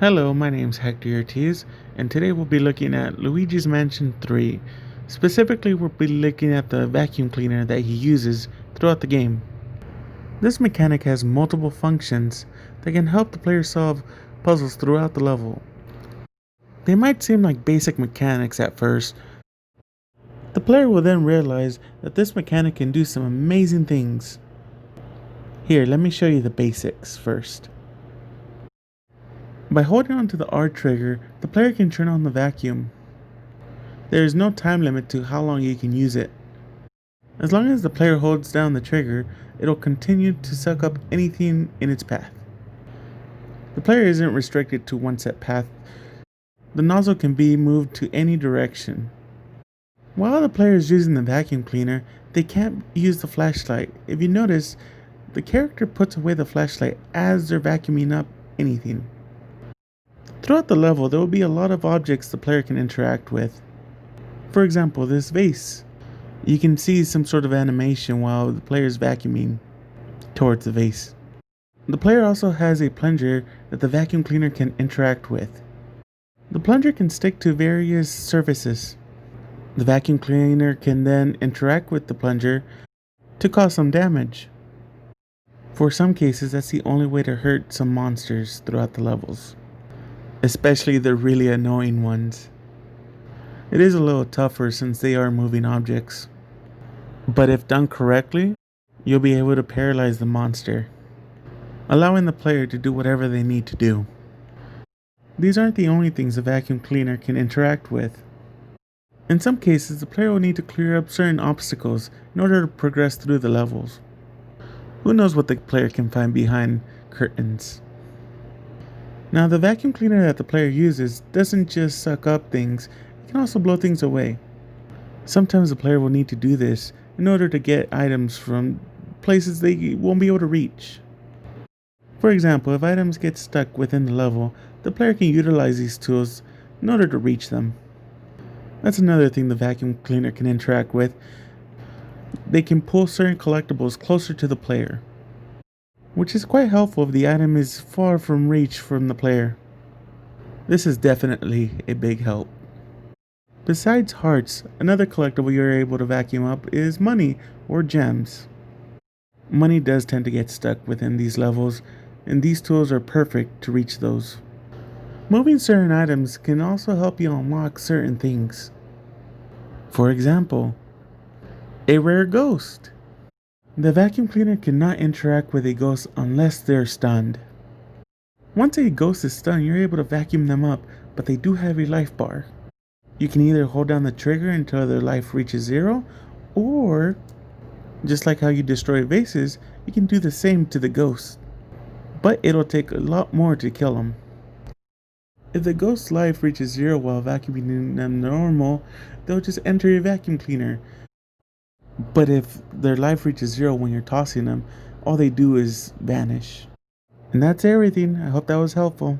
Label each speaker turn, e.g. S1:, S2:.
S1: Hello, my name's Hector Ortiz, and today we'll be looking at Luigi's Mansion 3. Specifically, we'll be looking at the vacuum cleaner that he uses throughout the game. This mechanic has multiple functions that can help the player solve puzzles throughout the level. They might seem like basic mechanics at first. The player will then realize that this mechanic can do some amazing things. Here, let me show you the basics first. By holding onto the R trigger, the player can turn on the vacuum. There is no time limit to how long you can use it. As long as the player holds down the trigger, it'll continue to suck up anything in its path. The player isn't restricted to one set path. The nozzle can be moved to any direction. While the player is using the vacuum cleaner, they can't use the flashlight. If you notice, the character puts away the flashlight as they're vacuuming up anything. Throughout the level, there will be a lot of objects the player can interact with. For example, this vase. You can see some sort of animation while the player is vacuuming towards the vase. The player also has a plunger that the vacuum cleaner can interact with. The plunger can stick to various surfaces. The vacuum cleaner can then interact with the plunger to cause some damage. For some cases, that's the only way to hurt some monsters throughout the levels, especially the really annoying ones. It is a little tougher since they are moving objects, but if done correctly, you'll be able to paralyze the monster, allowing the player to do whatever they need to do. These aren't the only things the vacuum cleaner can interact with. In some cases, the player will need to clear up certain obstacles in order to progress through the levels. Who knows what the player can find behind curtains? Now, the vacuum cleaner that the player uses doesn't just suck up things, it can also blow things away. Sometimes the player will need to do this in order to get items from places they won't be able to reach. For example, if items get stuck within the level, the player can utilize these tools in order to reach them. That's another thing the vacuum cleaner can interact with. They can pull certain collectibles closer to the player, which is quite helpful if the item is far from reach from the player. This is definitely a big help. Besides hearts, another collectible you're able to vacuum up is money or gems. Money does tend to get stuck within these levels, and these tools are perfect to reach those. Moving certain items can also help you unlock certain things. For example, a rare ghost. The vacuum cleaner cannot interact with a ghost unless they're stunned. Once a ghost is stunned, you're able to vacuum them up, but they do have a life bar. You can either hold down the trigger until their life reaches 0, or, just like how you destroy vases, you can do the same to the ghost. But it'll take a lot more to kill them. If the ghost's life reaches 0 while vacuuming them normal, they'll just enter your vacuum cleaner. But if their life reaches 0 when you're tossing them, all they do is vanish. And that's everything. I hope that was helpful.